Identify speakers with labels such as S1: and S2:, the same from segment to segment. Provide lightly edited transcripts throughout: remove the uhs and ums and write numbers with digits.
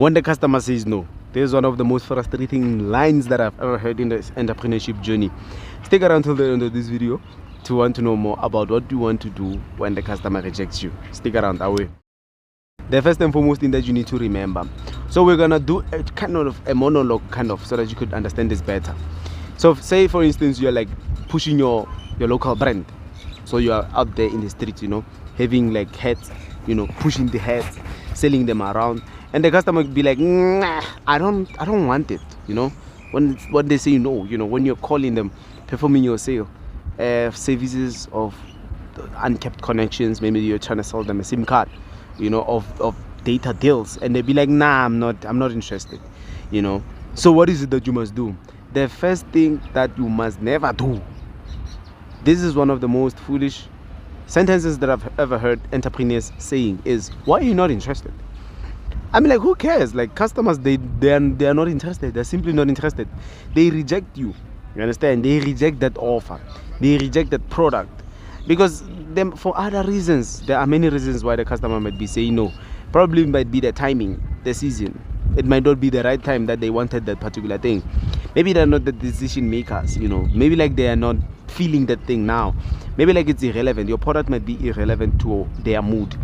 S1: When the customer says no, this is one of the most frustrating lines that I've ever heard in this entrepreneurship journey. Stick around till the end of this video to want to know more about what you want to do when the customer rejects you. Stick around away. The first and foremost thing that you need to remember. So we're gonna do a kind of a monologue so that you could understand this better. So say for instance you're like pushing your local brand. So you are out there in the street, having like hats, pushing the hats, selling them around, and the customer would be like, nah, I don't want it. When they say no, when you're calling them, performing your sale, services of unkept connections, maybe you're trying to sell them a SIM card, of data deals, and they'd be like, nah, I'm not interested. So what is it that you must do? The first thing that you must never do, this is one of the most foolish sentences that I've ever heard entrepreneurs saying, is, why are you not interested? I mean, like, who cares? Like, customers, they are not interested. They're simply not interested. They reject you. You understand? They reject that offer. They reject that product. Because for other reasons, there are many reasons why the customer might be saying no. Probably might be the timing, the season. It might not be the right time that they wanted that particular thing. Maybe they're not the decision makers, Maybe like they are not feeling that thing now. Maybe like it's irrelevant. Your product might be irrelevant to their mood.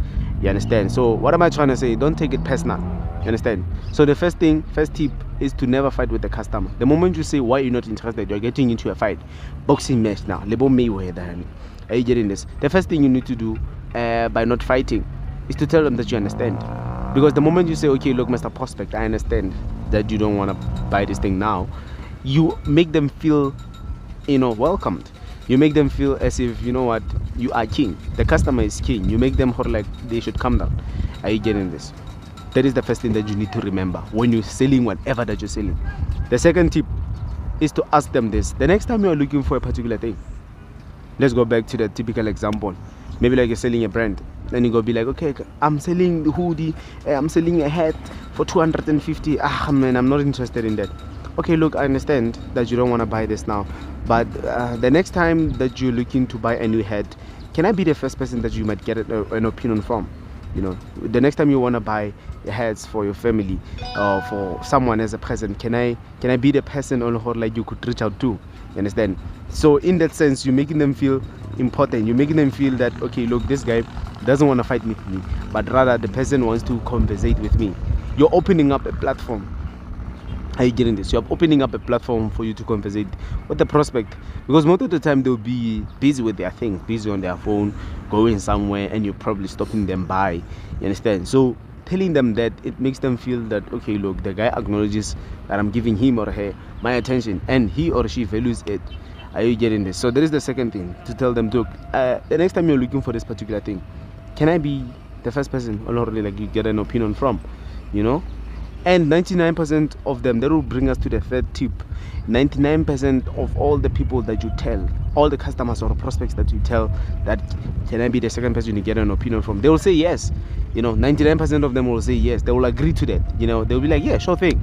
S1: You understand? So what am I trying to say? Don't take it personal. You understand? So the first tip is to never fight with the customer. The moment you say why you're not interested, you're getting into a fight. Boxing match now. Lebo Mayweather. Are you getting this? The first thing you need to do by not fighting is to tell them that you understand. Because the moment you say, okay, look, Mr. Prospect, I understand that you don't want to buy this thing now, you make them feel, welcomed. You make them feel as if, you are king. The customer is king. You make them feel like they should come down. Are you getting this? That is the first thing that you need to remember when you're selling whatever that you're selling. The second tip is to ask them this. The next time you're looking for a particular thing, let's go back to the typical example. Maybe like you're selling a brand. Then you go be like, okay, I'm selling the hoodie. I'm selling a hat for 250. Man, I'm not interested in that. Okay, look, I understand that you don't want to buy this now. But the next time that you're looking to buy a new hat, can I be the first person that you might get an opinion from? The next time you want to buy hats for your family or for someone as a present, can I be the person on who like you could reach out to? You understand? So in that sense, you're making them feel important. You're making them feel that, okay, look, this guy doesn't want to fight with me, but rather the person wants to conversate with me. You're opening up a platform. Are you getting this? You're opening up a platform for you to conversate with the prospect, because most of the time they'll be busy with their thing, busy on their phone, going somewhere, and you're probably stopping them by. You understand? So telling them that, it makes them feel that, okay, look, the guy acknowledges that I'm giving him or her my attention, and he or she values it. Are you getting this? So that is the second thing, to tell them, look, the next time you're looking for this particular thing, can I be the first person or like you get an opinion from? And 99% of them, that will bring us to the third tip. 99% of all the people that you tell, all the customers or prospects that you tell that, can I be the second person you get an opinion from, they will say yes. 99% of them will say yes. They will agree to that. They'll be like, yeah, sure thing.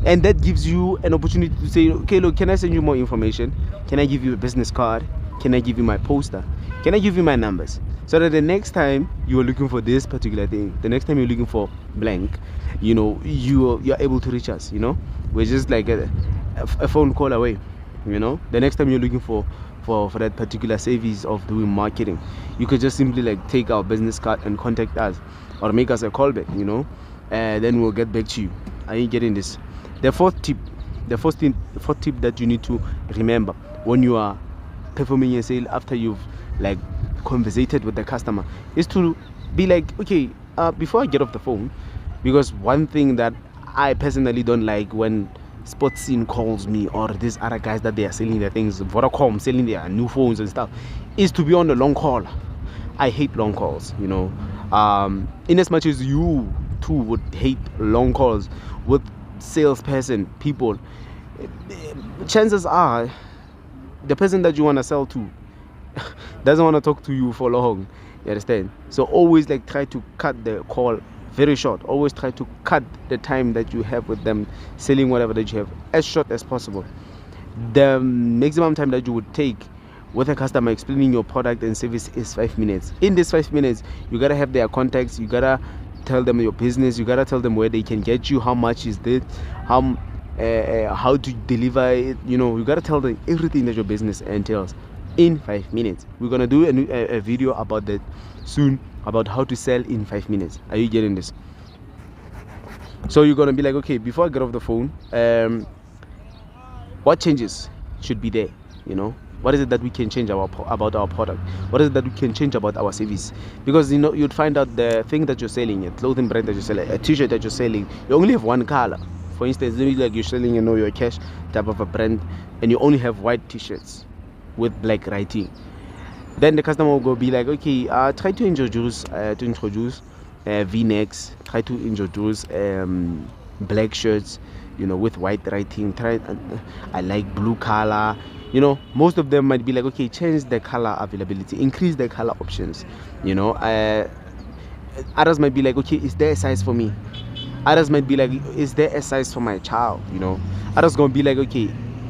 S1: And that gives you an opportunity to say, okay, look, can I send you more information? Can I give you a business card? Can I give you my poster? Can I give you my numbers? So that the next time you are looking for this particular thing, the next time you're looking for blank, you're able to reach us. We're just like a phone call away. The next time you're looking for that particular service of doing marketing, you could just simply like take our business card and contact us, or make us a call back. And then we'll get back to you. Are you getting this? The fourth tip that you need to remember when you are performing a sale after you've like conversated with the customer is to be like, okay, before I get off the phone, because one thing that I personally don't like when Sports Scene calls me, or these other guys that they are selling their things, Vodacom selling their new phones and stuff, is to be on the long call. I hate long calls. In as much as you too would hate long calls with salesperson people, chances are the person that you want to sell to doesn't want to talk to you for long. You understand? So always like try to cut the call very short. Always try to cut the time that you have with them selling whatever that you have as short as possible. The maximum time that you would take with a customer explaining your product and service is 5 minutes. In this 5 minutes, you gotta have their contacts, you gotta tell them your business, you gotta tell them where they can get you, how much is this, how to deliver it. You gotta tell them everything that your business entails in 5 minutes. We're gonna do a video about that soon, about how to sell in 5 minutes. Are you getting this? So you're gonna be like, okay, before I get off the phone, what changes should be there? What is it that we can change about our product? What is it that we can change about our service? Because you'd find out the thing that you're selling, a clothing brand that you're selling, a t-shirt that you're selling, you only have one color. For instance, maybe like you're selling your cash type of a brand, and you only have white t-shirts with black writing. Then the customer will go be like, okay, try to introduce V-necks, try to introduce black shirts, with white writing. I like blue color. Most of them might be like, okay, change the color availability, increase the color options. Others might be like, okay, is there a size for me? Others might be like, is there a size for my child? Others gonna be like, okay,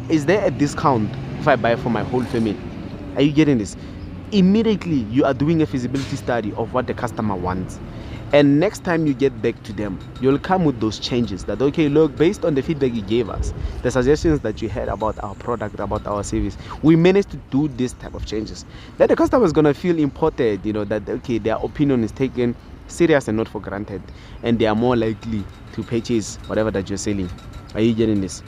S1: is there a discount if I buy for my whole family? Are you getting this? Immediately you are doing a feasibility study of what the customer wants, and next time you get back to them, you'll come with those changes that, okay, look, based on the feedback you gave us, the suggestions that you had about our product, about our service, we managed to do this type of changes. Then the customer is going to feel important, that, okay, their opinion is taken serious and not for granted, and they are more likely to purchase whatever that you're selling. Are you getting this?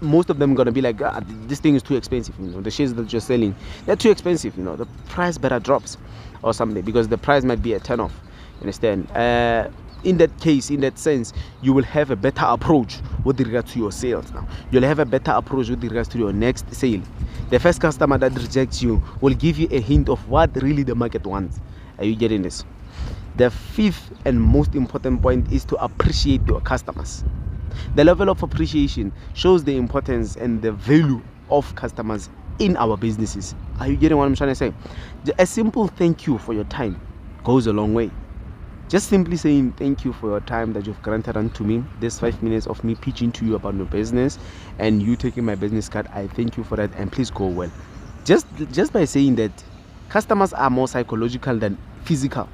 S1: Most of them gonna be like, this thing is too expensive. The shares that you're selling, they're too expensive. The price better drops or something, because the price might be a turn off. You understand? In that case, in that sense, you will have a better approach with regards to your sales. Now you'll have a better approach with regards to your next sale. The first customer that rejects you will give you a hint of what really the market wants. Are you getting this? The fifth and most important point is to appreciate your customers. The level of appreciation shows the importance and the value of customers in our businesses. Are you getting what I'm trying to say? A simple thank you for your time goes a long way. Just simply saying thank you for your time that you've granted unto me, this 5 minutes of me pitching to you about your business and you taking my business card, I thank you for that, and please go well. Just by saying that, customers are more psychological than physical.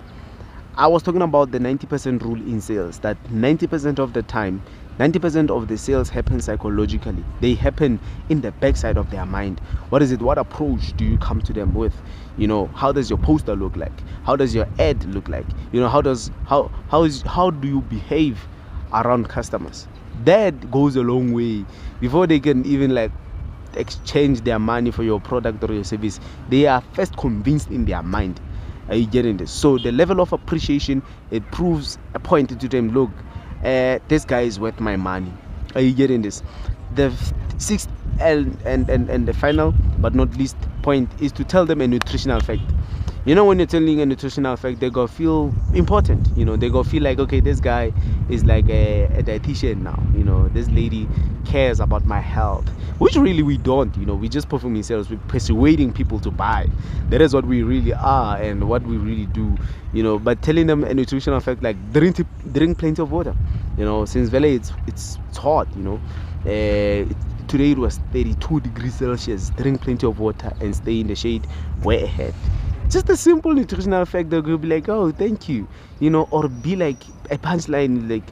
S1: I was talking about the 90% rule in sales, that 90% of the time, 90% of the sales happen psychologically. They happen in the backside of their mind. What is it? What approach do you come to them with? How does your poster look like? How does your ad look like? How do you behave around customers? That goes a long way. Before they can even exchange their money for your product or your service, they are first convinced in their mind. Are you getting this? So the level of appreciation, it proves a point to them, look, this guy is worth my money. Are you getting this? The sixth and the final but not least point is to tell them a nutritional fact. When you're telling a nutritional fact, they go feel important. They go feel like, okay, this guy is like a dietitian now. This lady cares about my health, which really we don't. We just perform sales. We're persuading people to buy. That is what we really are and what we really do. But telling them a nutritional fact, like drink plenty of water. Since Valley it's hot. Today it was 32 degrees Celsius. Drink plenty of water and stay in the shade. Way ahead. Just a simple nutritional fact that will be like, oh, thank you, or be like a punchline, like,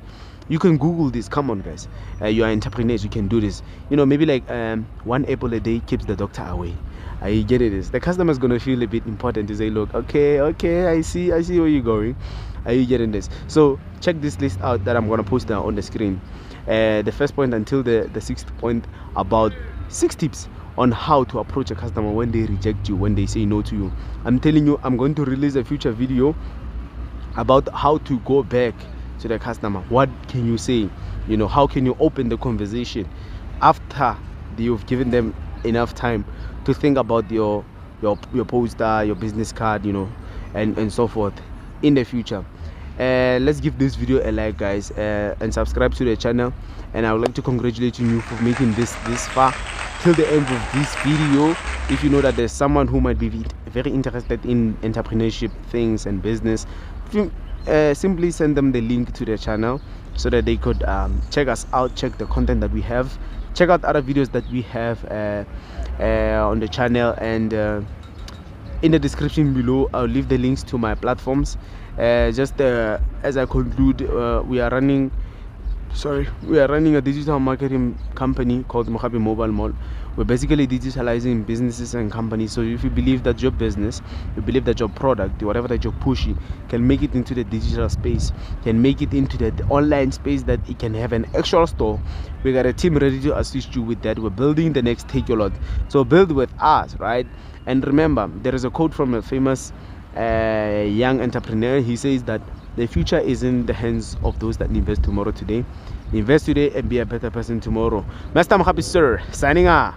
S1: you can Google this. Come on, guys, you are entrepreneurs, you can do this. Maybe like one apple a day keeps the doctor away. I get it. The customer is gonna feel a bit important to say, look, okay, I see where you're going. Are you getting this? So check this list out that I'm gonna post down on the screen. The first point until the sixth point, about 6 tips on how to approach a customer when they reject you, when they say no to you. I'm telling you, I'm going to release a future video about how to go back to the customer. What can you say? How can you open the conversation after you've given them enough time to think about your poster, your business card, and so forth in the future. Let's give this video a like, guys, and subscribe to the channel. And I would like to congratulate you for making this far till the end of this video. If you know that there's someone who might be very interested in entrepreneurship things and business, simply send them the link to the channel so that they could check us out, check the content that we have, check out other videos that we have on the channel. And in the description below, I'll leave the links to my platforms. Just as I conclude, we are running a digital marketing company called Mohabi Mobile Mall. We're basically digitalizing businesses and companies. So if you believe that your business, you believe that your product, whatever that you're pushing, can make it into the digital space, can make it into the online space, that it can have an actual store, we got a team ready to assist you with that. We're building the next Take Your Lot. So build with us, right? And remember, there is a quote from a famous young entrepreneur. He says that the future is in the hands of those that invest today. Invest today and be a better person tomorrow. Master Mohabi, sir, signing out.